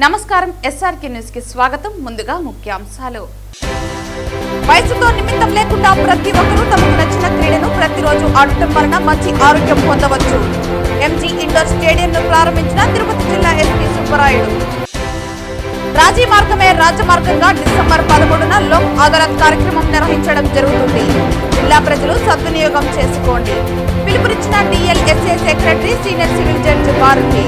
నమస్కారం SRK news కి స్వాగతం. ముందుగా ముఖ్యాంశాలు. వయసుతో నిమిత్తం లేకుండా ప్రతి ఒక్కరూ తమకు నచ్చిన క్రీడను ప్రతిరోజు ఆడటం వలన మంచి ఆరోగ్యం పొందవచ్చు. ఎంజీ ఇండోర్ స్టేడియంను ప్రారంభించిన తిరుపతి జిల్లా ఎస్పీ సుబ్బరాయుడు. రాజీ మార్గమే రాజమార్గంగా డిసెంబర్ 13న లోక్ అదాలత్ కార్యక్రమం నిర్వహించడం జరుగుతుంది. జిల్లా ప్రజలు సద్వినియోగం చేసుకోండి. పిలుపునిచ్చిన DLSA secretary senior civil judge Bharati.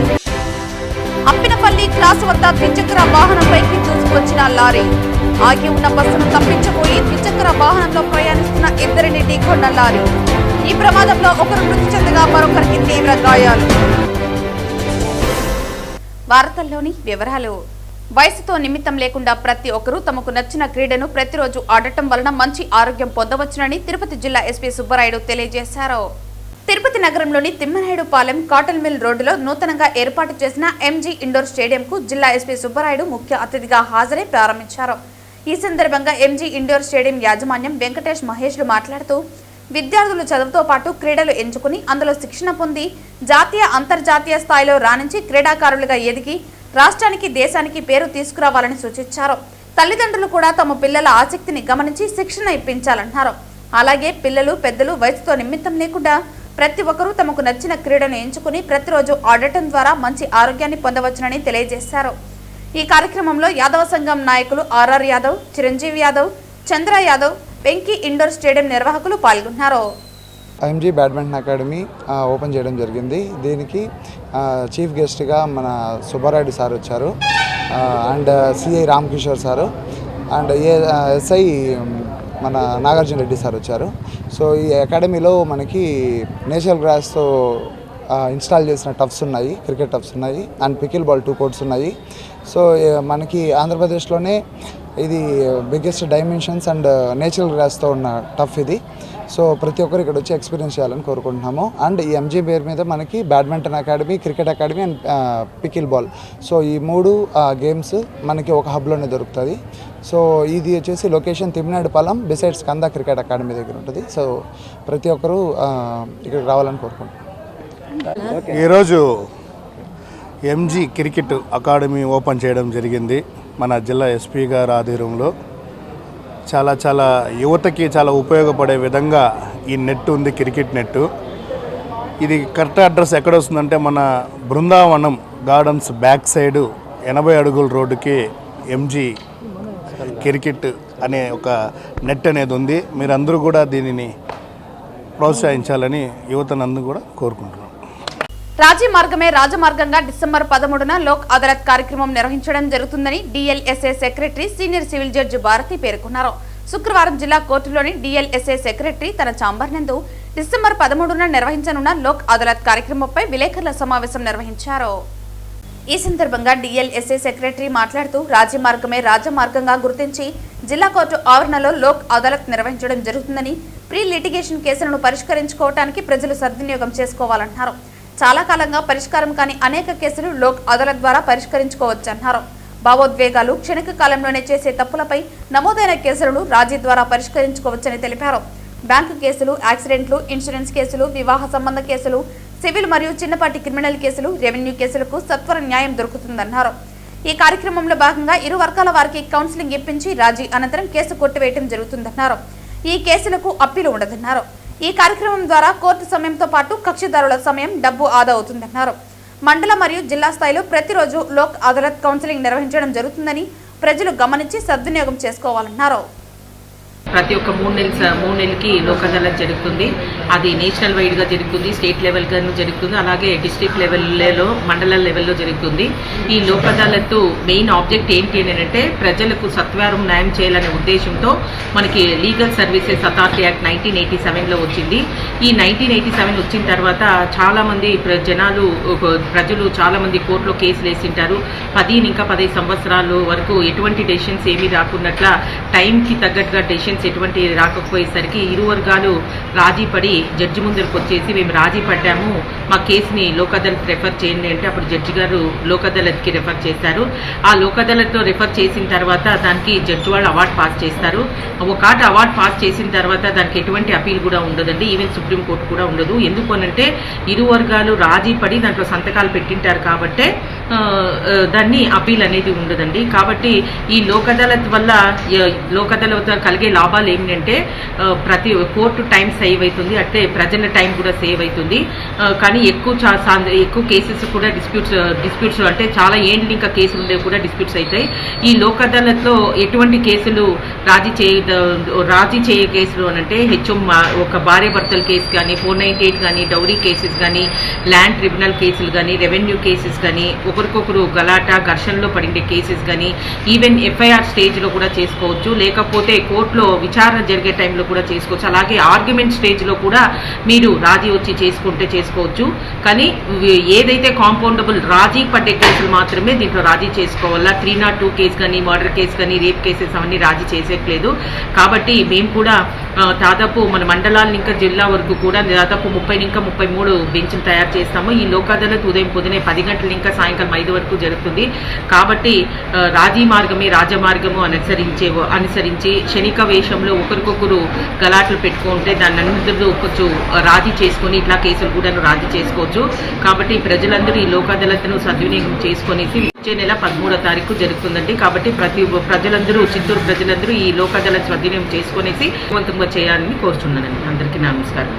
Appinapalli cross వద్ద ద్విచక్ర వాహనంపైకి దూసుకొచ్చిన లారీ. ఆగి ఉన్న బస్సును తప్పించబోయి ద్విచక్ర వాహనంలో ప్రయాణిస్తున్న ఇద్దరిని ఢీకొన్న లారీ. ఈ ప్రమాదంలో ఒకరు మృతి చెందగా మరొకరికి తీవ్ర గాయాలు. వార్తల్లోని వివరాలు. వయసుతో నిమిత్తం లేకుండా ప్రతి ఒక్కరూ తమకు నచ్చిన క్రీడను ప్రతిరోజు ఆడటం వలన మంచి ఆరోగ్యం పొందవచ్చునని తిరుపతి జిల్లా ఎస్పీ సుబ్బరాయుడు తెలియజేశారు. తిరుపతి నగరంలోని తిమ్మనాయుడుపాలెం కాటన్ మిల్ రోడ్డులో నూతనంగా ఏర్పాటు చేసిన ఎంజీ ఇండోర్ స్టేడియంకు జిల్లా ఎస్పీ సుబ్బరాయుడు ముఖ్య అతిథిగా హాజరై ప్రారంభించారు. ఈ సందర్భంగా ఎంజీ ఇండోర్ స్టేడియం యాజమాన్యం వెంకటేష్ మహేష్లు మాట్లాడుతూ విద్యార్థులు చదువుతో పాటు క్రీడలు ఎంచుకుని అందులో శిక్షణ పొంది జాతీయ అంతర్జాతీయ స్థాయిలో రాణించి క్రీడాకారులుగా ఎదిగి రాష్ట్రానికి దేశానికి పేరు తీసుకురావాలని సూచించారు. తల్లిదండ్రులు కూడా తమ పిల్లల ఆసక్తిని గమనించి శిక్షణ ఇప్పించాలన్నారు. అలాగే పిల్లలు పెద్దలు వయసుతో నిమిత్తం లేకుండా ప్రతి ఒక్కరూ తమకు నచ్చిన క్రీడను ఎంచుకుని ప్రతిరోజు ఆడటం ద్వారా మంచి ఆరోగ్యాన్ని పొందవచ్చునని తెలియజేశారు. ఈ కార్యక్రమంలో యాదవ సంఘం నాయకులు ఆర్ఆర్ యాదవ్, చిరంజీవి యాదవ్, చంద్ర యాదవ్, వెంకీ ఇండోర్ స్టేడియం నిర్వాహకులు పాల్గొన్నారు. ఎంజీ బ్యాడ్మింటన్ అకాడమీ ఓపెన్ చేయడం జరిగింది. దీనికి చీఫ్ గెస్ట్గా మన సుబ్బారాయుడు సార్ వచ్చారు, and CI Ramakishore sir, and SI మన నాగార్జున రెడ్డి సార్ వచ్చారు. సో ఈ అకాడమీలో మనకి నేచురల్ గ్రాస్తో ఇన్స్టాల్ చేసిన టఫ్స్ ఉన్నాయి, క్రికెట్ టఫ్స్ ఉన్నాయి, అండ్ పికిల్ బాల్ 2 కోర్ట్స్ ఉన్నాయి. సో మనకి ఆంధ్రప్రదేశ్లోనే ఇది బిగ్గెస్ట్ డైమెన్షన్స్ అండ్ నేచురల్ గ్రాస్తో ఉన్న టఫ్ ఇది. సో ప్రతి ఒక్కరు ఇక్కడ వచ్చి ఎక్స్పీరియన్స్ చేయాలని కోరుకుంటున్నాము. అండ్ ఈ ఎంజీ పేరు మీద మనకి badminton academy, cricket academy and pickle ball, so ఈ 3 గేమ్స్ మనకి ఒక హబ్లోనే దొరుకుతుంది. సో ఇది వచ్చేసి లొకేషన్ తిమ్మనాయుడుపాలెం బిసైడ్స్ కందా క్రికెట్ అకాడమీ దగ్గర ఉంటుంది. సో ప్రతి ఒక్కరూ ఇక్కడికి రావాలని కోరుకుంటున్నాం. ఈరోజు ఎంజీ క్రికెట్ అకాడమీ ఓపెన్ చేయడం జరిగింది మన జిల్లా ఎస్పీ గారి ఆధ్వర్యంలో. చాలా యువతకి చాలా ఉపయోగపడే విధంగా ఈ నెట్ ఉంది, క్రికెట్ నెట్. ఇది కరెక్ట్ అడ్రస్ ఎక్కడ వస్తుందంటే మన బృందావనం గార్డెన్స్ బ్యాక్ సైడ్ 80 అడుగుల రోడ్డుకి ఎంజీ క్రికెట్ అనే ఒక నెట్ అనేది ఉంది. మీరందరూ కూడా దీనిని ప్రోత్సహించాలని యువతనందరూ కూడా కోరుకుంటున్నాం. రాజీ మార్గమే రాజమార్గంగా డిసెంబర్ 13న లోక్ అదాలత్ కార్యక్రమం నిర్వహించడం జరుగుతుందని DLSA secretary senior civil judge Bharathi పేర్కొన్నారు. శుక్రవారం జిల్లా కోర్టులోని డిఎల్ఎస్ఏ సెక్రటరీ తన ఛాంబర్ నందు డిసెంబర్ 13న నిర్వహించనున్న లోక్ అదాలత్ కార్యక్రమంపై విలేకరుల సమావేశం నిర్వహించారు. ఈ సందర్భంగా డిఎల్ఎస్ఏ సెక్రటరీ మాట్లాడుతూ రాజీ మార్గమే రాజమార్గంగా గుర్తించి జిల్లా కోర్టు ఆవరణలో లోక్ అదాలత్ నిర్వహించడం జరుగుతుందని, ప్రీ లిటిగేషన్ కేసులను పరిష్కరించుకోవడానికి ప్రజలు సద్వినియోగం చేసుకోవాలన్నారు. చాలా కాలంగా పరిష్కారం కాని అనేక కేసులు లోక్ అదాలత్ ద్వారా పరిష్కరించుకోవచ్చన్నారు. భావోద్వేగాలు, క్షణిక కాలంలోనే చేసే తప్పులపై నమోదైన కేసులను రాజీ ద్వారా పరిష్కరించుకోవచ్చని తెలిపారు. బ్యాంకు కేసులు, యాక్సిడెంట్లు, ఇన్సూరెన్స్ కేసులు, వివాహ సంబంధ కేసులు, సివిల్ మరియు చిన్నపాటి క్రిమినల్ కేసులు, రెవెన్యూ కేసులకు సత్వర న్యాయం దొరుకుతుందన్నారు. ఈ కార్యక్రమంలో భాగంగా ఇరు వర్గాల వారికి కౌన్సిలింగ్ ఇప్పించి రాజీ అనంతరం కేసు కొట్టివేయడం జరుగుతుందన్నారు. ఈ కేసులకు అప్పీలు ఉండదన్నారు. ఈ కార్యక్రమం ద్వారా కోర్టు సమయంతో పాటు కక్షిదారుల సమయం, డబ్బు ఆదా అవుతుందన్నారు. మండల మరియు జిల్లా స్థాయిలో ప్రతిరోజు లోక్ అదాలత్ కౌన్సిలింగ్ నిర్వహించడం జరుగుతుందని ప్రజలు గమనించి సద్వినియోగం చేసుకోవాలన్నారు. ప్రతి ఒక్క 3 నెలలకి లోక్ అదాలత్ జరుగుతుంది. అది నేషనల్ వైడ్గా జరుగుతుంది, స్టేట్ లెవెల్గా జరుగుతుంది, అలాగే డిస్ట్రిక్ట్ లెవెల్లో, మండల లెవెల్లో జరుగుతుంది. ఈ లోక్ అదాలత్ మెయిన్ ఆబ్జెక్ట్ ఏంటి అని అంటే ప్రజలకు సత్వరం న్యాయం చేయాలనే ఉద్దేశంతో మనకి లీగల్ సర్వీసెస్ అథారిటీ యాక్ట్ 1987లో వచ్చింది. ఈ 1987 వచ్చిన తర్వాత చాలామంది ప్రజలు చాలామంది కోర్టులో కేసులు వేసింటారు. 10 సంవత్సరాలు వరకు ఎటువంటి డెసిషన్స్ ఏమీ రాకున్నట్ల టైంకి తగ్గట్టుగా డెసిషన్ ఎవిడెన్స్ ఎటువంటి రాకపోయేసరికి ఇరు వర్గాలు రాజీ పడి జడ్జి ముందరికి వచ్చేసి మేము రాజీ పడ్డాము, మా కేసుని లోక్ అదాలత్ రెఫర్ చేయండి అంటే అప్పుడు జడ్జి గారు లోక్ అదాలత్కి రెఫర్ చేశారు. ఆ లోక్ అదాలత్లో రెఫర్ చేసిన తర్వాత దానికి జడ్జి వాళ్ళు అవార్డు పాస్ చేస్తారు. ఒక అవార్డు పాస్ చేసిన తర్వాత దానికి ఎటువంటి అపీల్ కూడా ఉండదండి, ఈవెన్ సుప్రీంకోర్టు కూడా ఉండదు. ఎందుకు అనంటే ఇరు వర్గాలు రాజీ పడి దాంట్లో సంతకాలు పెట్టింటారు కాబట్టే దాన్ని అపీల్ అనేది ఉండదండి. కాబట్టి ఈ లోక్ అదాలత్ వల్ల లోక్ అదాలత్ కలిగే లాభాలు ఏమిటంటే ప్రతి కోర్టు టైం సేవ్ అవుతుంది, అంటే ప్రజల టైం కూడా సేవ్ అవుతుంది. కానీ ఎక్కువ కేసెస్ కూడా డిస్ప్యూట్స్ అంటే చాలా ఏంటి ఇంకా కేసులు ఉండేవి కూడా డిస్ప్యూట్స్ అవుతాయి. ఈ లోక్ అదాలత్లో ఎటువంటి కేసులు రాజీ చేయ కేసులు అనంటే ఒక భార్య భర్తల కేసు కానీ, 498 కానీ, డౌరీ కేసెస్ కానీ, ల్యాండ్ ట్రిబ్యునల్ కేసులు కానీ, రెవెన్యూ కేసెస్ కానీ, ఒకరికొకరు ఘర్షణలో పడిండే కేసెస్ కానీ, ఈవెన్ ఎఫ్ఐఆర్ స్టేజ్లో కూడా చేసుకోవచ్చు, లేకపోతే కోర్టులో విచారణ జరిగే టైంలో కూడా చేసుకోవచ్చు. అలాగే ఆర్గ్యుమెంట్ స్టేజ్లో కూడా మీరు రాజీ వచ్చి చేసుకుంటే చేసుకోవచ్చు. కానీ ఏదైతే కాంపౌండబుల్ రాజీ పడ్డే కేసులు మాత్రమే దీంట్లో రాజీ చేసుకోవాలా. 302 కేసు కానీ, మర్డర్ కేసు కానీ, రేప్ కేసెస్ అవన్నీ రాజీ చేసేట్లేదు. కాబట్టి మేము కూడా దాదాపు మన మండలాల ఇంకా జిల్లా వరకు కూడా దాదాపు 30 ఇంకా 33 బెంచ్లు తయారు చేస్తాము. ఈ లోక్ అదాలత్ ఉదయం పొద్దునే 10 గంటల ఇంకా సాయంకాలం 5 వరకు జరుగుతుంది. కాబట్టి రాజీ మార్గమే రాజమార్గము అనుసరించి క్షణిక వేషంలో ఒకరికొకరు గలాట్లు పెట్టుకుంటే దాన్ని అన్నింటిలో కొంచెం రాజీ చేసుకుని ఇట్లా కేసులు కూడా రాజీ చేసుకోవచ్చు. కాబట్టి ప్రజలందరూ ఈ లోక్ అదాలత్ను సద్వినియోగం చేసుకునేసి వచ్చే నెల 13వ తారీఖు జరుగుతుందండి. కాబట్టి ప్రజలందరూ చిత్తూరు ప్రజలందరూ ఈ లోక్ అదాలత్ సద్వినియోగం చేసుకునేసి వంతంగా చేయాలని కోరుచున్నానండి. అందరికీ నమస్కారం.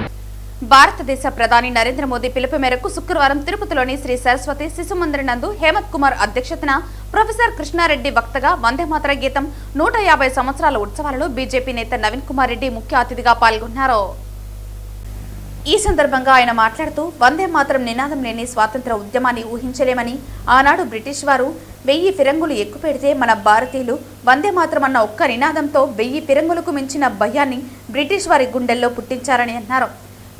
భారతదేశ ప్రధాని నరేంద్ర మోదీ పిలుపు మేరకు శుక్రవారం తిరుపతిలోని శ్రీ సరస్వతి శిశు మందిర్ నందు హేమంత్ కుమార్ అధ్యక్షతన ప్రొఫెసర్ కృష్ణారెడ్డి వక్తగా వందేమాతర గీతం 150 సంవత్సరాల ఉత్సవాలలో బీజేపీ నేత నవీన్ కుమార్ రెడ్డి ముఖ్య అతిథిగా పాల్గొన్నారు. ఈ సందర్భంగా ఆయన మాట్లాడుతూ వందే మాతరం నినాదం లేని స్వాతంత్ర ఉద్యమాన్ని ఊహించలేమని, ఆనాడు బ్రిటిష్ వారు 1000 ఫిరంగులు ఎక్కుపెడితే మన భారతీయులు వందే మాతరం అన్న ఒక్క నినాదంతో 1000 ఫిరంగులకు మించిన భయాన్ని బ్రిటిష్ వారి గుండెల్లో పుట్టించారని అన్నారు.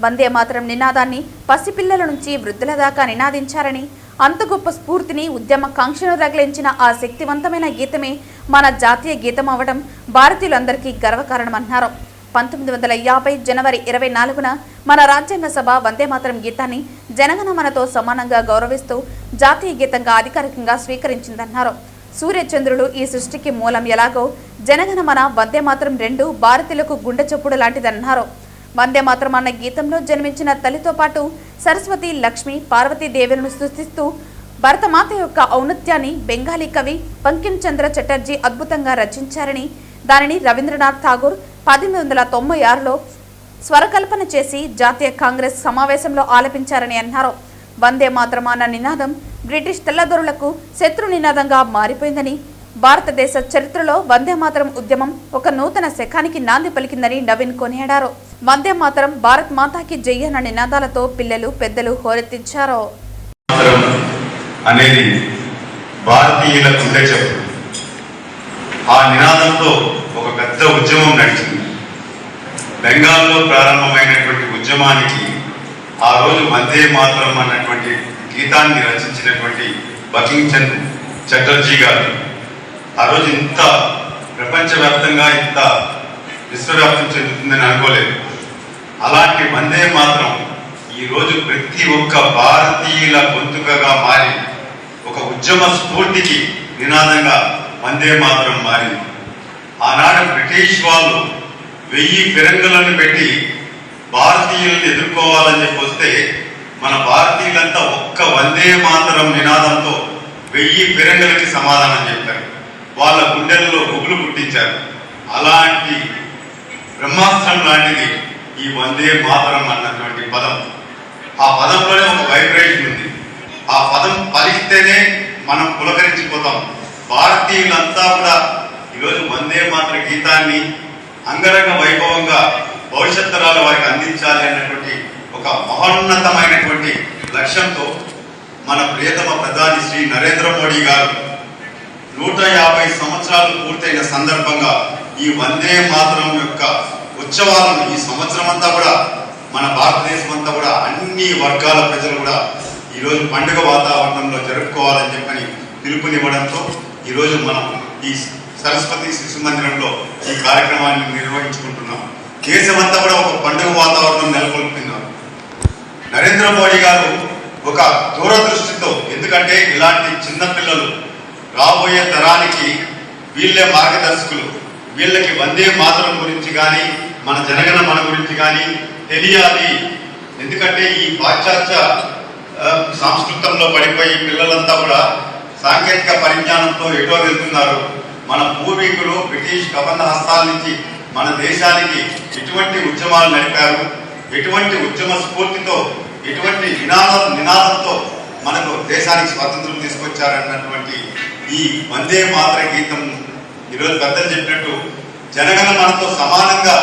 వందే మాతరం నినాదాన్ని పసిపిల్లల నుంచి వృద్ధుల దాకా నినాదించారని, అంత గొప్ప స్ఫూర్తిని ఉద్యమ కాంక్షను రగిలించిన ఆ శక్తివంతమైన గీతమే మన జాతీయ గీతం అవడం భారతీయులందరికీ గర్వకారణమన్నారు. 1950 జనవరి 24న మన రాజ్యాంగ సభ వందేమాతరం గీతాన్ని జనగణమనతో సమానంగా గౌరవిస్తూ జాతీయ గీతంగా అధికారికంగా స్వీకరించిందన్నారు. సూర్యచంద్రులు ఈ సృష్టికి మూలం ఎలాగో జనగణమన వందేమాతరం 2 భారతీయులకు గుండె చప్పుడు లాంటిదన్నారు. వందేమాతరం అన్న గీతంలో జన్మించిన తల్లితో పాటు సరస్వతి, లక్ష్మి, పార్వతీదేవులను సృష్టిస్తూ భరతమాత యొక్క ఔన్నత్యాన్ని బెంగాలీ కవి బంకిం చంద్ర చటర్జీ అద్భుతంగా రచించారని, దానిని రవీంద్రనాథ్ ఠాగూర్ 1896లో స్వరకల్పన చేసి జాతీయ కాంగ్రెస్ సమావేశంలో ఆలపించారని అన్నారు. వందే మాతరం అన్న నినాదం బ్రిటిష్ తెల్లదొరలకు శత్రు నినాదంగా మారిపోయిందని, భారతదేశ చరిత్రలో వందే మాతరం ఉద్యమం ఒక నూతన శకానికి నాంది పలికిందని నవీన్ కొనియాడారు. వందే మాతరం భారత్ మాతాకి జై అన్న నినాదాలతో పిల్లలు పెద్దలు హోరెత్తించారు. అనేది భారతీయుల గుండె చప్పుడు. ఆ నినాదంతో ఒక పెద్ద ఉద్యమం నడిచింది. బెంగాల్లో ప్రారంభమైనటువంటి ఉద్యమానికి ఆ రోజు వందే మాతరం అన్నటువంటి గీతాన్ని రచించినటువంటి బంకిం చంద్ర చటర్జీ గారు ఆ రోజు ఇంత ప్రపంచవ్యాప్తంగా ఇంత విశ్వవ్యాప్తం చెందుతుందని అనుకోలేదు. అలాంటి వందే మాతరం ఈరోజు ప్రతి ఒక్క భారతీయుల గొంతుకగా మారి ఒక ఉద్యమ స్ఫూర్తికి నినాదంగా వందే మాతరం మారింది. ఆనాడు బ్రిటిష్ వాళ్ళు 1000 ఫిరంగులను పెట్టి భారతీయులను ఎదుర్కోవాలని చెప్పి వస్తే మన భారతీయులంతా ఒక్క వందే మాతరం నినాదంతో 1000 ఫిరంగులకి సమాధానం చెప్పారు. వాళ్ళ గుండెల్లో గుబులు పుట్టించారు. అలాంటి బ్రహ్మాస్త్రం లాంటిది ఈ వందే మాతరం అన్నటువంటి పదం. ఆ పదంలోనే ఒక వైబ్రేషన్ ఉంది. ఆ పదం పలికితేనే మనం పులకరించిపోతాం. భారతీయులంతా కూడా ఈరోజు వందే మాతర గీతాన్ని అంగరంగ వైభవంగా భవిష్యత్ తరాల వారికి అందించాలి అన్నటువంటి ఒక మహోన్నతమైనటువంటి లక్ష్యంతో మన ప్రియతమ ప్రధాని శ్రీ నరేంద్ర మోడీ గారు 150 సంవత్సరాలు పూర్తయిన సందర్భంగా ఈ వందే మాతరం యొక్క ఉత్సవాలను ఈ సంవత్సరం అంతా కూడా మన భారతదేశం అంతా కూడా అన్ని వర్గాల ప్రజలు కూడా ఈరోజు పండుగ వాతావరణంలో జరుపుకోవాలని చెప్పని పిలుపునివ్వడంతో ఈరోజు మనం ఈ సరస్వతి శిశు మందిరంలో ఈ కార్యక్రమాన్ని నిర్వహించుకుంటున్నాం. దేశమంతా కూడా ఒక పండుగ వాతావరణం నెలకొల్పుతున్నారు. నరేంద్ర మోడీ గారు ఒక దూరదృష్టితో, ఎందుకంటే ఇలాంటి చిన్నపిల్లలు రాబోయే తరానికి వీళ్ళే మార్గదర్శకులు, వీళ్ళకి వందే మాతరం గురించి కానీ మన జనగణ మన గురించి కానీ తెలియాలి. ఎందుకంటే ఈ పాశ్చాత్య సంస్కృతంలో పడిపోయి పిల్లలంతా కూడా సాంకేతిక పరిజ్ఞానంతో ఎటో వెళ్తున్నారు. మన పూర్వీకులు బ్రిటిష్ కబంధ హస్తాల నుంచి మన దేశానికి ఎటువంటి ఉద్యమాలు నడిపారు, ఎటువంటి ఉద్యమ స్ఫూర్తితో, ఎటువంటి నినాదంతో మనకు దేశానికి స్వాతంత్రం తీసుకొచ్చారన్నటువంటి ఈ వందే మాతర గీతం ఈరోజు పెద్దలు చెప్పినట్టు జనగణ మనతో సమానంగా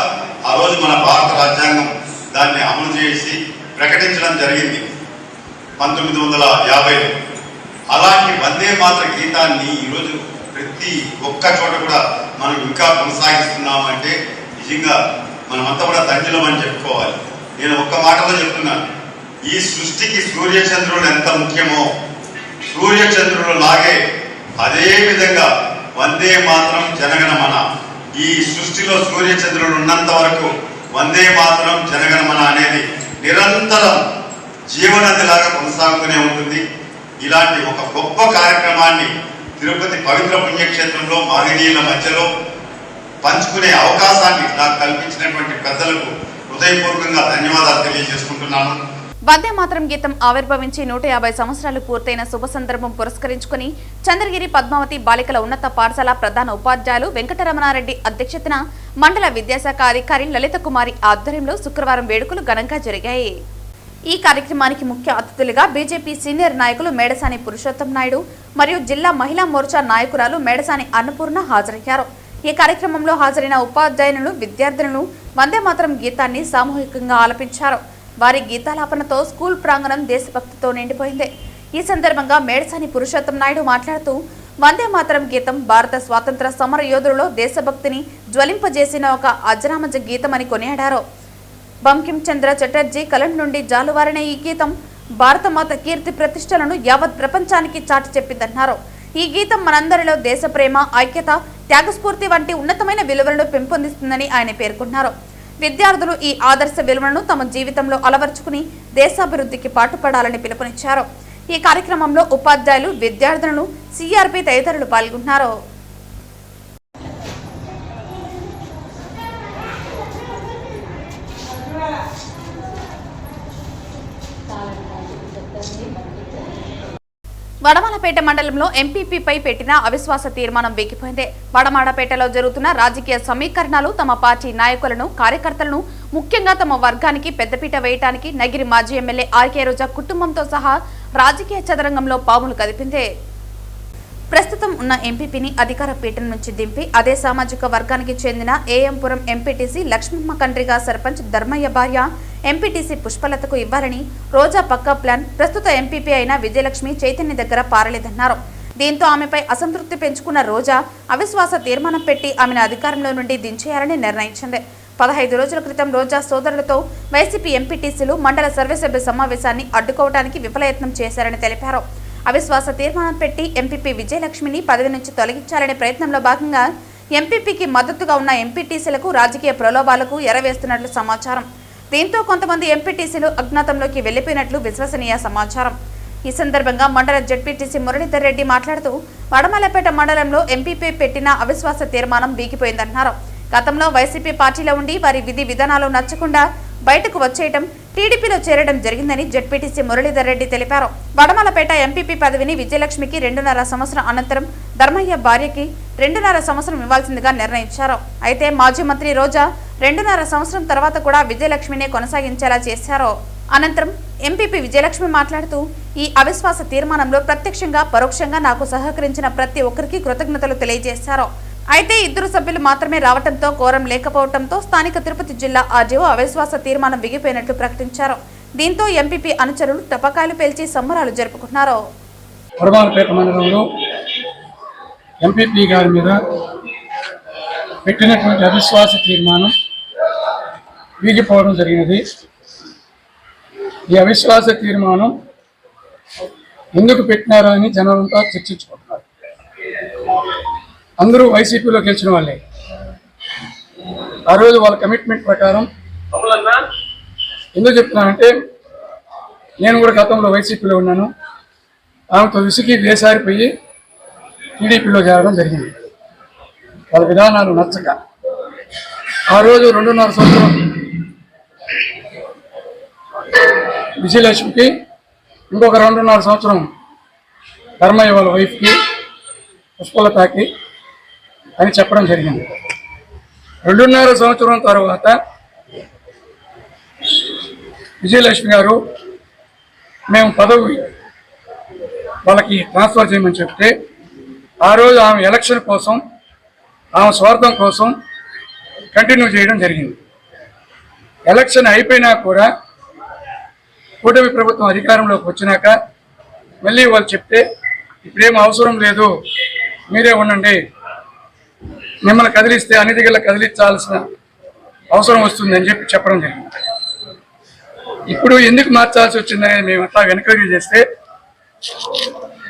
ఆ రోజు మన భారత రాజ్యాంగం దాన్ని అమలు చేసి ప్రకటించడం జరిగింది 1950లో. అలాంటి వందే మాతర గీతాన్ని ఈరోజు ప్రతి ఒక్క చోట కూడా మనం ఇంకా కొనసాగిస్తున్నామంటే నిజంగా మనమంతా కూడా ధన్యులం అని చెప్పుకోవాలి. నేను ఒక్క మాటలో చెప్తున్నాను, ఈ సృష్టికి సూర్యచంద్రులు ఎంత ముఖ్యమో సూర్యచంద్రులు లాగే అదే విధంగా వందే మాతరం జనగణమన, ఈ సృష్టిలో సూర్యచంద్రులు ఉన్నంత వరకు వందే మాతరం జనగణమన అనేది నిరంతరం జీవనదిలాగా కొనసాగుతూనే ఉంటుంది. ఇలాంటి ఒక గొప్ప కార్యక్రమాన్ని తిరుపతి పవిత్ర పుణ్యక్షేత్రంలో మహనీయుల మధ్యలో పంచుకునే అవకాశాన్ని నాకు కల్పించినటువంటి పెద్దలకు హృదయపూర్వకంగా ధన్యవాదాలు తెలియజేసుకుంటున్నాను. వందే మాతరం గీతం ఆవిర్భవించి 150 సంవత్సరాలు పూర్తయిన శుభ సందర్భం పురస్కరించుకుని చంద్రగిరి పద్మావతి బాలికల ఉన్నత పాఠశాల ప్రధాన ఉపాధ్యాయులు వెంకటరమణారెడ్డి అధ్యక్షతన మండల విద్యాశాఖ అధికారి లలిత కుమారి ఆధ్వర్యంలో శుక్రవారం వేడుకలు ఘనంగా జరిగాయి. ఈ కార్యక్రమానికి ముఖ్య అతిథులుగా బీజేపీ సీనియర్ నాయకులు మేడసాని పురుషోత్తం నాయుడు మరియు జిల్లా మహిళా మోర్చా నాయకురాలు మేడసాని అన్నపూర్ణ హాజరయ్యారు. ఈ కార్యక్రమంలో హాజరైన ఉపాధ్యాయులు విద్యార్థులను వందే మాతరం గీతాన్ని సామూహికంగా ఆలపించారు. వారి గీతాలాపనతో స్కూల్ ప్రాంగణం దేశభక్తితో నిండిపోయింది. ఈ సందర్భంగా మేడసాని పురుషోత్తం నాయుడు మాట్లాడుతూ వందే మాతరం గీతం భారత స్వాతంత్ర సమర యోధులలో దేశభక్తిని జ్వలింపజేసిన ఒక అజరామజ గీతమని కొనియాడారు. బంకిం చంద్ర చటర్జీ కలం నుండి జాలువారిన ఈ గీతం భారతమాత కీర్తి ప్రతిష్టలను యావత్ ప్రపంచానికి చాటి చెప్పిందన్నారు. ఈ గీతం మనందరిలో దేశ ప్రేమ, ఐక్యత, త్యాగస్ఫూర్తి వంటి ఉన్నతమైన విలువలను పెంపొందిస్తుందని ఆయన పేర్కొన్నారు. విద్యార్థులు ఈ ఆదర్శ విలువలను తమ జీవితంలో అలవర్చుకుని దేశాభివృద్ధికి పాటుపడాలని పిలుపునిచ్చారు. ఈ కార్యక్రమంలో ఉపాధ్యాయులు, విద్యార్థులను, సిఆర్పి తదితరులు పాల్గొన్నారు. వడమాలపేట మండలంలో ఎంపీపీపై పెట్టిన అవిశ్వాస తీర్మానం వీగిపోయింది. వడమాడపేటలో జరుగుతున్న రాజకీయ సమీకరణాలు తమ పార్టీ నాయకులను, కార్యకర్తలను, ముఖ్యంగా తమ వర్గానికి పెద్దపీట వేయడానికి నగిరి మాజీ ఎమ్మెల్యే ఆర్కే రోజా కుటుంబంతో సహా రాజకీయ చదరంగంలో పాములు కదిపింది. ప్రస్తుతం ఉన్న ఎంపీపీని అధికార పీఠం నుంచి దింపి అదే సామాజిక వర్గానికి చెందిన ఏఎంపురం ఎంపీటీసీ లక్ష్మమ్మ కండ్రిగా సర్పంచ్ ధర్మయ్య భార్య ఎంపీటీసీ పుష్పలతకు ఇవ్వాలని రోజా పక్కా ప్లాన్ ప్రస్తుత ఎంపీపీ అయిన విజయలక్ష్మి చైతన్య దగ్గర పారలేదన్నారు. దీంతో ఆమెపై అసంతృప్తి పెంచుకున్న రోజా అవిశ్వాస తీర్మానం పెట్టి ఆమెను అధికారంలో నుండి దించేయాలని నిర్ణయించింది. 15 రోజుల క్రితం రోజా సోదరులతో వైసీపీ ఎంపీటీసీలు మండల సర్వసభ్య సమావేశాన్ని అడ్డుకోవడానికి విఫలయత్నం చేశారని తెలిపారు. అవిశ్వాస తీర్మానం పెట్టి ఎంపీపీ విజయలక్ష్మిని పదవి నుంచి తొలగించాలనే ప్రయత్నంలో భాగంగా ఎంపీపీకి మద్దతుగా ఉన్న ఎంపీటీసీలకు రాజకీయ ప్రలోభాలకు ఎరవేస్తున్నట్లు సమాచారం. దీంతో కొంతమంది ఎంపీటీసీలు అజ్ఞాతంలోకి వెళ్లిపోయినట్లు విశ్వసనీయ సమాచారం. ఈ సందర్భంగా మండల జడ్పీటీసీ మురళీధర్ రెడ్డి మాట్లాడుతూ వడమలపేట మండలంలో ఎంపీపీ పెట్టిన అవిశ్వాస తీర్మానం వీగిపోయిందన్నారు. గతంలో వైసీపీ పార్టీలో ఉండి వారి విధి విధానాలు నచ్చకుండా బయటకు వచ్చేయటం, టీడీపీలో చేరడం జరిగిందని జడ్పీటీసీ మురళీధర్ రెడ్డి తెలిపారు. వడమలపేట ఎంపీపీ పదవిని విజయలక్ష్మికి 2.5 సంవత్సరం అనంతరం ధర్మయ్య భార్యకి 2.5 సంవత్సరం ఇవ్వాల్సిందిగా నిర్ణయించారు. అయితే మాజీ మంత్రి రోజా 2.5 సంవత్సరం తర్వాత కూడా విజయలక్ష్మినే కొనసాగించేలా చేశారు. అనంతరం ఎంపీపీ విజయలక్ష్మి మాట్లాడుతూ ఈ అవిశ్వాస తీర్మానంలో ప్రత్యక్షంగా, పరోక్షంగా నాకు సహకరించిన ప్రతి ఒక్కరికి కృతజ్ఞతలు తెలియజేశారు. అయితే 2 సభ్యులు మాత్రమే రావడంతో కోరం లేకపోవడంతో స్థానిక తిరుపతి జిల్లా ఆర్డీఓ అవిశ్వాస తీర్మానం విగిపోయినట్లు ప్రకటించారు. దీంతో ఎంపీపీ అనుచరులు టపకాయలు పేల్చి సంబరాలు జరుపుకున్నారు. వడమాలపేట మండలంలో ఎంపీపీ గారి మీద పెట్టినటువంటి అవిశ్వాస తీర్మానం వీగిపోవడం జరిగినది. ఈ అవిశ్వాస తీర్మానం ఎందుకు పెట్టినారో అని జనాలంతా చర్చించుకుంటున్నారు. అందరూ వైసీపీలో గెలిచిన వాళ్ళే. ఆ రోజు వాళ్ళ కమిట్మెంట్ ప్రకారం ఎందుకు చెప్తున్నానంటే నేను కూడా గతంలో వైసీపీలో ఉన్నాను. ఆమెతో విసిగి వేసారిపోయి టీడీపీలో చేరడం జరిగింది. వాళ్ళ విధానాలు నచ్చక ఆ రోజు 2.5 సంవత్సరం విజయలక్ష్మికి, ఇంకొక 2.5 సంవత్సరం ధర్మయ్య వాళ్ళ వైఫ్కి, పుష్పలతకి అని చెప్పడం జరిగింది. 2.5 సంవత్సరం తర్వాత విజయలక్ష్మి గారు మేము పదవి వాళ్ళకి ట్రాన్స్ఫర్ చేయమని చెప్తే ఆ రోజు ఆమె ఎలక్షన్ కోసం, ఆమె స్వార్థం కోసం కంటిన్యూ చేయడం జరిగింది. ఎలక్షన్ అయిపోయినా కూడా కూటమి ప్రభుత్వం అధికారంలోకి వచ్చినాక మళ్ళీ వాళ్ళు చెప్తే ఇప్పుడేం అవసరం లేదు, మీరే ఉండండి, మిమ్మల్ని కదిలిస్తే అన్ని దగ్గర కదిలించాల్సిన అవసరం వస్తుంది అని చెప్పడం జరిగింది. ఇప్పుడు ఎందుకు మార్చాల్సి వచ్చిందనేది మేము అట్లా వెనకరీ చేస్తే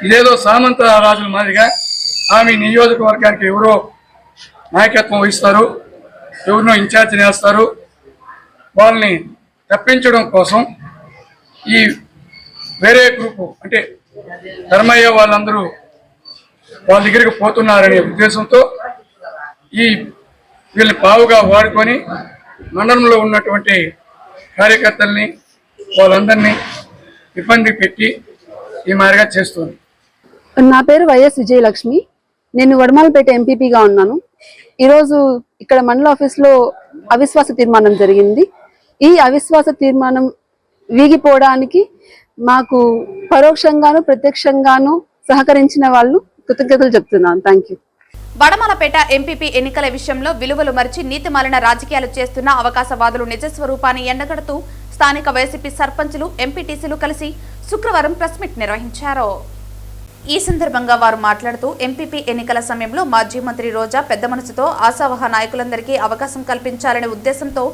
ఇదేదో సామంత రాజుల మాదిరిగా ఆమె నియోజకవర్గానికి ఎవరో నాయకత్వం వహిస్తారు, ఎవరినో ఇన్ఛార్జ్ చేస్తారు, వాళ్ళని తప్పించడం కోసం ఈ వేరే గ్రూపు అంటే ధర్మయ్య వాళ్ళందరూ వాళ్ళ దగ్గరికి పోతున్నారనే ఉద్దేశంతో ఈ వీళ్ళని పావుగా వాడుకొని మండలంలో ఉన్నటువంటి కార్యకర్తల్ని వాళ్ళందరినీ ఇబ్బంది పెట్టి ఈ మాదిరిగా చేస్తుంది. నా పేరు వైఎస్ విజయలక్ష్మి. నేను వడమాలపేట ఎంపీపీగా ఉన్నాను. ఈరోజు ఇక్కడ మండల ఆఫీస్లో అవిశ్వాస తీర్మానం జరిగింది. ఈ అవిశ్వాస తీర్మానం వీగిపోవడానికి మాకు పరోక్షంగాను ప్రత్యక్షంగాను సహకరించిన వాళ్ళు కృతజ్ఞతలు చెప్తున్నాను. Thank you. వడమాలపేట ఎంపీపీ ఎన్నికల విషయంలో విలువలు మరిచి నీతిమాలిన రాజకీయాలు చేస్తున్న అవకాశవాదులు నిజస్వరూపాన్ని ఎండగడుతూ స్థానిక వైసీపీ సర్పంచులు, ఎంపీటీసీలు కలిసి శుక్రవారం ప్రెస్ మీట్ నిర్వహించారు. ఈ సందర్భంగా వారు మాట్లాడుతూ ఎంపీపీ ఎన్నికల సమయంలో మాజీ మంత్రి రోజా పెద్ద మనసుతో ఆశావహ నాయకులందరికీ అవకాశం కల్పించాలనే ఉద్దేశంతో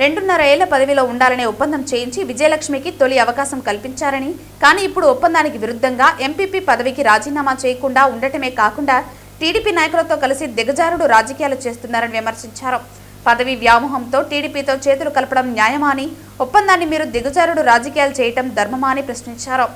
2.5 ఏళ్ల పదవిలో ఉండాలనే ఒప్పందం చేయించి విజయలక్ష్మికి తొలి అవకాశం కల్పించారని, కానీ ఇప్పుడు ఒప్పందానికి విరుద్ధంగా ఎంపీపీ పదవికి రాజీనామా చేయకుండా ఉండటమే కాకుండా టీడీపీ నాయకులతో కలిసి దిగజారుడు రాజకీయాలు చేస్తున్నారని విమర్శించారు. పదవి వ్యామోహంతో టీడీపీతో చేతులు కలపడం న్యాయమా అని, ఒప్పందాన్ని మీరు దిగజారుడు రాజకీయాలు చేయటం ధర్మమా అని ప్రశ్నించారు.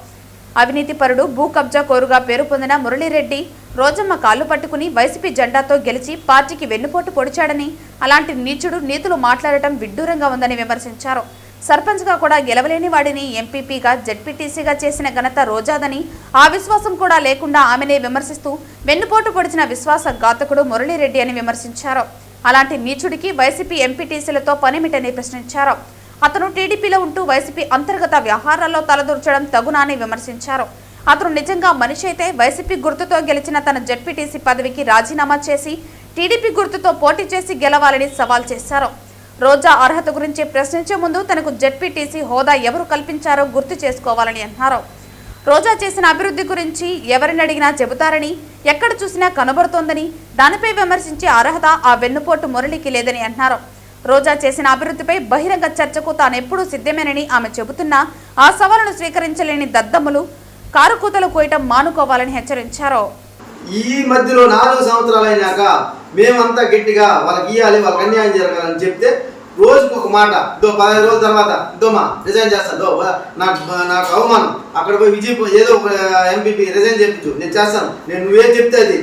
అవినీతిపరుడు, భూ కబ్జా కోరుగా పేరు పొందిన మురళీరెడ్డి రోజమ్మ కాళ్లు పట్టుకుని వైసీపీ జెండాతో గెలిచి పార్టీకి వెన్నుపోటు పొడిచాడని, అలాంటి నీచుడు నీతులు మాట్లాడటం విడ్డూరంగా ఉందని విమర్శించారు. సర్పంచ్గా కూడా గెలవలేని వాడిని ఎంపీపీగా, జెడ్పీటీసీగా చేసిన ఘనత రోజాదని, ఆ విశ్వాసం కూడా లేకుండా ఆమెనే విమర్శిస్తూ వెన్నుపోటు పొడిచిన విశ్వాసఘాతకుడు మురళీరెడ్డి అని విమర్శించారు. అలాంటి నీచుడికి వైసీపీ ఎంపీటీసీలతో పనిమిటని ప్రశ్నించారు. అతను టీడీపీలో ఉంటూ వైసీపీ అంతర్గత వ్యవహారాల్లో తలదూర్చడం తగునా అని విమర్శించారు. అతను నిజంగా మనిషి అయితే వైసీపీ గుర్తుతో గెలిచిన తన జెడ్పీటీసీ పదవికి రాజీనామా చేసి టీడీపీ గుర్తుతో పోటీ చేసి గెలవాలని సవాల్ చేశారు. రోజా అర్హత గురించి ప్రశ్నించే ముందు తనకు జెడ్పీటీసీ హోదా ఎవరు కల్పించారో గుర్తు చేసుకోవాలని అన్నారు. రోజా చేసిన అభివృద్ధి గురించి ఎవరిని అడిగినా చెబుతారని, ఎక్కడ చూసినా కనబడుతోందని, దానిపై విమర్శించే అర్హత ఆ వెన్నుపోటు మురళికి లేదని అన్నారు. రోజా చేసిన అభివృద్ధిపై బహిరంగ చర్చకు తానెప్పుడూ సిద్ధమేనని ఆమె చెబుతున్నా ఆ సవాలును స్వీకరించలేని దద్దమ్ములు కారుకూతలు కోయటం మానుకోవాలని హెచ్చరించారు. ఈ మధ్యలో 4 సంవత్సరాలు అయినాక మేమంతా గట్టిగా వాళ్ళకి ఇవ్వాలి, వాళ్ళకి అన్యాయం జరగాలని చెప్తే రోజుకు ఒక మాట, 15 రోజుల తర్వాత మా రిజైన్ చేస్తాను, నాకు అవమానం, అక్కడ పోయి విజయ్ ఏదో ఒక ఎంపీపీ రిజైన్ చెప్పించు, నేను చేస్తాను, నువ్వేం చెప్తే అది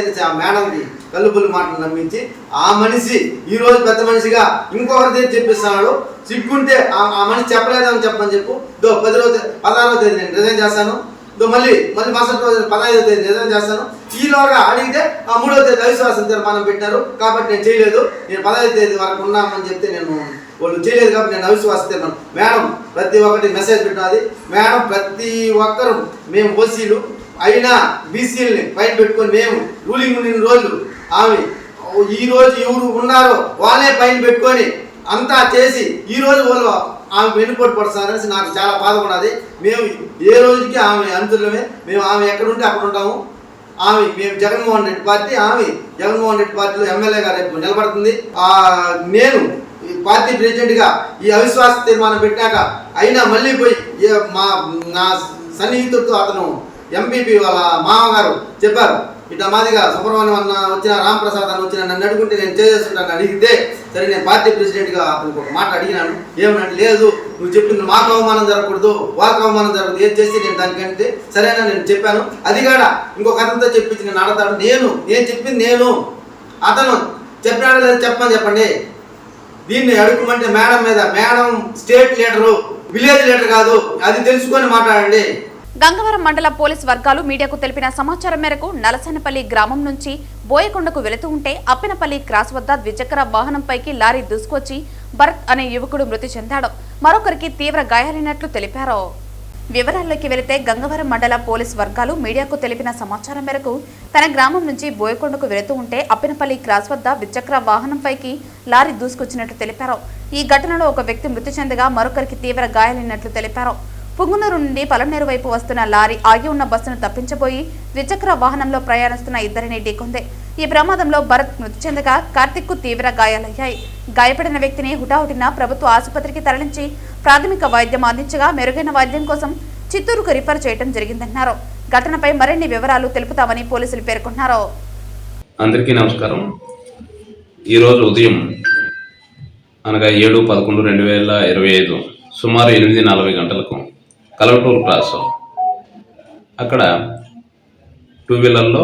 అని ఆ మేడంకి కల్లుబుల్లు మాటలు నమ్మించి ఆ మనిషి ఈ రోజు పెద్ద మనిషిగా ఇంకొకరి దగ్గర చెప్పిస్తున్నాడు. సిగ్గుంటే ఆ మనిషి చెప్పలేదని చెప్పని చెప్పు, 16వ తేదీ నేను రిజైన్ చేస్తాను, మళ్ళీ మరుసటి రోజు 15వ తేదీ రిజైన్ చేస్తాను. ఈలోగా అడిగితే 3వ తేదీ అవిశ్వాసం తీర్మానం పెట్టినారు కాబట్టి నేను చేయలేదు, నేను 15వ తేదీ వరకు ఉన్నామని చెప్తే వాళ్ళు చేయలేదు కాబట్టి నేను అవిశ్వాస తీర్మానం. మేడం ప్రతి ఒక్కటి మెసేజ్ పెట్టినది, మేడం ప్రతి ఒక్కరు మేము ఓసీలు అయినా బీసీలని పైన పెట్టుకొని మేము రూలింగ్ ఉన్న రోజులు ఆమె ఈరోజు ఎవరు ఉన్నారో వాళ్ళే పైన పెట్టుకొని అంతా చేసి ఈరోజు వాళ్ళు ఆమె వెన్నుపోటు పడుతున్నారనేసి నాకు చాలా బాధపడాలి. మేము ఏ రోజుకి ఆమె అంతులమే, మేము ఆమె ఎక్కడుంటే అక్కడ ఉంటాము. మేము జగన్మోహన్ రెడ్డి పార్టీ, జగన్మోహన్ రెడ్డి పార్టీలో ఎమ్మెల్యేగా రేపు నిలబడుతుంది. నేను పార్టీ ప్రెసిడెంట్గా ఈ అవిశ్వాస తీర్మానం పెట్టాక అయినా మళ్ళీ పోయి నా సన్నిహితుడితో అతను ఎంపీపీ వాళ్ళ మామగారు చెప్పారు, ఇట్లా మాదిగా సుబ్రహ్మణ్యం అన్న వచ్చిన రామప్రసాద్ అన్న వచ్చిన నన్ను అడుగుంటే నేను చేసేస్తుంటాను అడిగితే సరే నేను పార్టీ ప్రెసిడెంట్గా అతనికి ఒక మాట అడిగినాను. ఏమనంటే లేదు నువ్వు చెప్పింది మాకు అవమానం జరగకూడదు వాళ్ళకి అవమానం జరగదు ఏది చేస్తే నేను దానికంటే సరేనా నేను చెప్పాను. అది కాడా ఇంకొక అతనితో చెప్పించి నేను అడతాడు నేను చెప్పింది నేను అతను చెప్పినాడు లేదా చెప్పండి. దీన్ని అడుగుమంటే మేడం మీద madam state leader village leader కాదు అది తెలుసుకొని మాట్లాడండి. గంగవరం మండల పోలీస్ వర్గాలు మీడియాకు తెలిపిన సమాచారం మేరకు నలసనపల్లి గ్రామం నుంచి బోయకొండకు వెళుతూ ఉంటే అప్పినపల్లి క్రాస్ వద్ద ద్విచక్ర వాహనంపైకి లారీ దూసుకొచ్చి భరత్ అనే యువకుడు మృతి చెందాడు. మరొకరికి తీవ్ర గాయాలైనట్లు తెలిపారు. వివరాల్లోకి వెళితే గంగవరం మండల పోలీస్ వర్గాలు మీడియాకు తెలిపిన సమాచారం మేరకు తన గ్రామం నుంచి బోయకొండకు వెళుతూ ఉంటే అప్పినపల్లి క్రాస్ వద్ద ద్విచక్ర వాహనంపైకి లారీ దూసుకొచ్చినట్లు తెలిపారు. ఈ ఘటనలో ఒక వ్యక్తి మృతి చెందగా మరొకరికి తీవ్ర గాయాలైనట్లు తెలిపారు. పుంగునూరు నుండి పలమనేరు వైపు వస్తున్న లారీ ఆగి ఉన్న బస్సును తప్పించబోయి ద్విచక్ర వాహనంలో ప్రయాణిస్తున్న ఇద్దరిని ఢీకొంది. ఈ ప్రమాదంలో భరత్ మృతి చెందగా కార్తిక్ కు తీవ్ర గాయాలయ్యాయి. గాయపడిన వ్యక్తిని హుటాహుటిన ప్రభుత్వ ఆసుపత్రికి తరలించి ప్రాథమిక వైద్యం అందించగా మెరుగైన వైద్యం కోసం చిత్తూరుకు రిఫర్ చేయడం జరిగిందన్నారు. ఘటనపై మరిన్ని వివరాలు తెలుపుతామని పోలీసులు పేర్కొన్నారు. అందరికీ నమస్కారం. ఈరోజు ఉదయం అనగా 7/11/2025 సుమారు 8:40 గంటలకు కలవటూరు క్రాస్ అక్కడ టూ వీలర్లో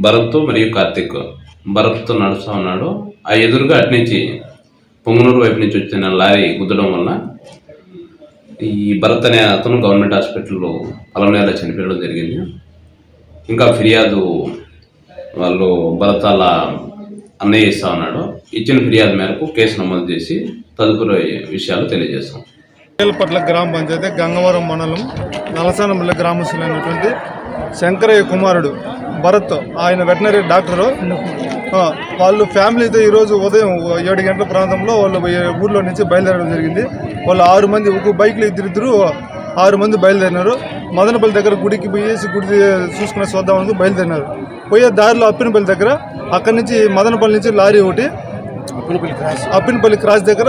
భరత్ మరియు కార్తిక్ భరత్ నడుస్తూ ఉన్నాడు. ఆ ఎదురుగా అటునుంచి పొంగునూరు వైపు నుంచి వచ్చిన లారీ గుద్దడం వల్ల ఈ భరత్ అనే అతను గవర్నమెంట్ హాస్పిటల్లో పలమనేరులో చనిపోవడం జరిగింది. ఇంకా ఫిర్యాదు వాళ్ళు భరత్ అలా అన్నయ్య ఇస్తా ఉన్నాడు. ఇచ్చిన ఫిర్యాదు మేరకు కేసు నమోదు చేసి తదుపరి విషయాలు తెలియజేస్తాం. పట్ల గ్రామ పంచాయతీ గంగవరం మండలం నలసానపల్లి గ్రామస్తులైనటువంటి శంకరయ్య కుమారుడు భరత్, ఆయన వెటనరీ డాక్టరు. వాళ్ళు ఫ్యామిలీతో ఈరోజు ఉదయం 7 గంటల ప్రాంతంలో వాళ్ళు ఊర్లో నుంచి బయలుదేరడం జరిగింది. వాళ్ళు 6 మంది ఒక బైక్లో ఇద్దరు 6 మంది బయలుదేరినారు. మదనపల్లి దగ్గర గుడికి పోయేసి గుడి చూసుకుని చూద్దామని బయలుదేరినారు. పోయే దారిలో అప్పినపల్లి దగ్గర అక్కడి నుంచి మదనపల్లి నుంచి లారీ ఒకటి అప్పినపల్లి క్రాస్ దగ్గర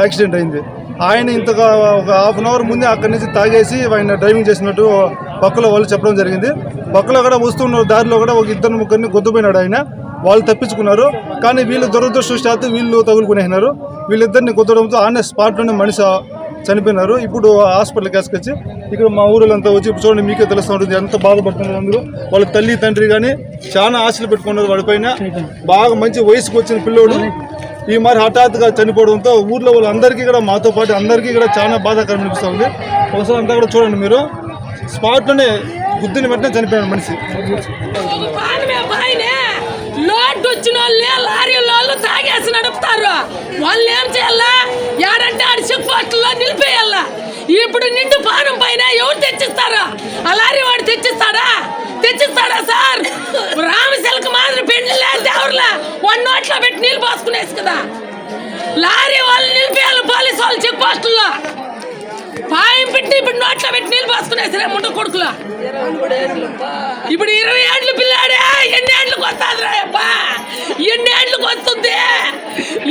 యాక్సిడెంట్ అయింది. ఆయన ఇంతగా ఒక హాఫ్ అన్ అవర్ ముందే అక్కడి నుంచి తాగేసి ఆయన డ్రైవింగ్ చేసినట్టు పక్కలో వాళ్ళు చెప్పడం జరిగింది. పక్కలో కూడా వస్తున్న దారిలో కూడా ఒక 2-3 గుద్దుపోయినాడు ఆయన. వాళ్ళు తప్పించుకున్నారు. కానీ వీళ్ళు దురదృష్టవశాత్తు వీళ్ళు తగులుకునేసినారు. వీళ్ళిద్దరిని గుద్దడంతో ఆనే స్పాట్లోనే మనిషి చనిపోయినారు. ఇప్పుడు హాస్పిటల్ కేసుకొచ్చి ఇక్కడ మా ఊళ్ళంతా వచ్చి ఇప్పుడు చూడండి మీకే తెలుస్తూ ఉంటుంది ఎంత బాధపడుతున్నారు అందరూ. వాళ్ళ తల్లి తండ్రి కానీ చాలా ఆశలు పెట్టుకున్నారు వాడిపైన. బాగా మంచి వయసుకు వచ్చిన పిల్లోడు ఈ మరి హఠాత్తుగా చనిపోవడంతో ఊర్లో వాళ్ళందరికీ కూడా మాతో పాటు అందరికీ కూడా చాలా బాధాకరం అనిపిస్తుంది. ఒకసారి అంతా కూడా చూడండి మీరు, స్పాట్లోనే గుద్దిని వెంటనే చనిపోయాడు మనిషి. లోటు వచ్చిన వాళ్ళే లారీల వాళ్ళు తాగేసి నడుపుతారు. వాళ్ళు ఏం చేయాలా? ఏడంటే ఆడ చెక్ పోస్టుల్లో నిలిపేయాలా? ఇప్పుడు నిండు పానం పైన ఎవరు తెచ్చిస్తారు? ఆ లారీ వాడు తెచ్చిస్తాడా సార్? రామశిల్క మాదిరి పెండ్లే దేవుర్లా వాడి నోట్లో పెట్టి నీళ్ళు పోసుకునేసి కదా. లారీ వాళ్ళు నిలిపేయాలి పోలీసు వాళ్ళు చెక్ పోస్టుల్లో. పాయం పెట్టి ఇప్పుడు నోట్లో పెట్టి నీళ్ళు పోసుకునేసి ముంట కొడుకులో. ఇప్పుడు 20 ఏళ్ళు పిల్లాడే ఎన్ని ఏళ్ళకి వస్తుంది రాయప్ప? ఎన్ని ఏళ్ళకి వస్తుంది?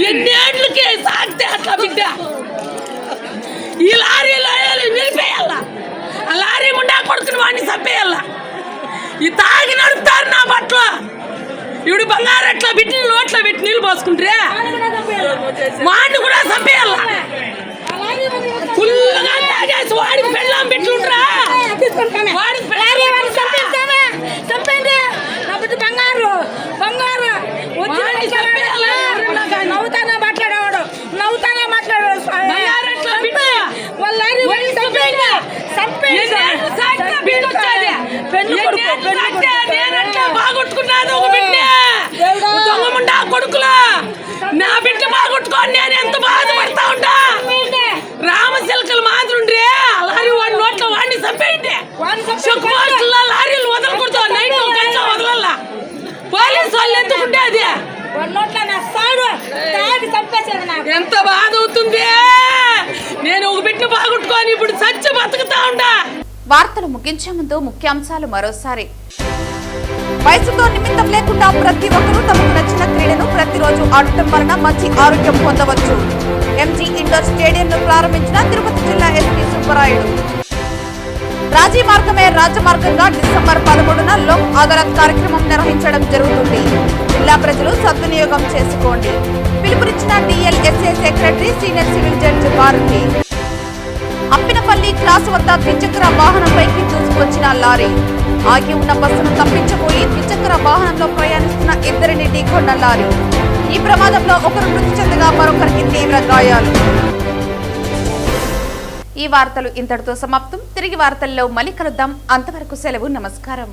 ఎన్ని ఏళ్ళకి సాగితే అట్లా బిడ్డ? ఈ లారీలో నిలిపేయాల. ఆ లారీ ముండా కొడుకుని వాడిని చంపేయాల. ఈ తాగి నడుపుతారు నా బట్టలు. ఇప్పుడు బంగారు అట్లా పెట్టి నోట్లో పెట్టి నీళ్ళు పోసుకుంటే వాడిని కూడా చంపేయాల. ఫుల్గా తాగేసి వాడికి పెళ్ళాం పెట్టుండ్రా. వాడికి చంపండి నా బిడ్డ బంగారు నవ్వుతానే మాట్లాడేవాడు బాగొట్టుకున్నాను ఒక బిడ్డ దొంగముండా కొడుకులా. నా బిడ్డ బాగొట్టుకొని నేను ఎంత బాధపడతా ఉంటా. రామశిల్కలు మాత్రుండ్రే లారీ వాడి నోట్లో వాడిని చంపేయండి. లారీలు వదలకూడదు. నైట్ గంట వదలల్లా. పోలీసు వాళ్ళు ఎందుకుంటే అది ఎంత బాధ అవుతుంది. నేను ఒక బిడ్డ బాగొట్టుకొని ఇప్పుడు చచ్చి బతుకుతా ఉంటా. వార్తలు ముగించే ముందు ముఖ్యాంశాలు మరోసారి. వయసుతో నిమిత్తం లేకుండా ప్రతి ఒక్కరూ తమకు నచ్చిన క్రీడను ప్రతిరోజు ఆడటం వలన మంచి ఆరోగ్యం పొందవచ్చు. ఎంజీ ఇండోర్ స్టేడియంను ప్రారంభించిన తిరుపతి జిల్లా ఎస్పీ సుబ్బరాయుడు. రాజీ మార్గమే రాజమార్గంగా డిసెంబర్ 13న లోక్ అదాలత్ కార్యక్రమం నిర్వహించడం జరుగుతుంది. జిల్లా ప్రజలు సద్వినియోగం చేసుకోండి. పిలుపునిచ్చిన DLSA secretary senior civil judge Bharati. Appinapalli cross వద్ద ద్విచక్ర వాహనంపైకి దూసుకొచ్చిన లారీ. ఆగి ఉన్న బస్సును తప్పించబోయి ద్విచక్ర వాహనంలో ప్రయాణిస్తున్న ఇద్దరిని ఢీకొన్న లారీ. ఈ ప్రమాదంలో ఒకరు మృతి చెందగా మరొకరికి తీవ్ర గాయాలు. ఈ వార్తలు ఇంతటితో సమాప్తం. తిరిగి వార్తల్లో మళ్ళీ కలుద్దాం. అంతవరకు సెలవు. నమస్కారం.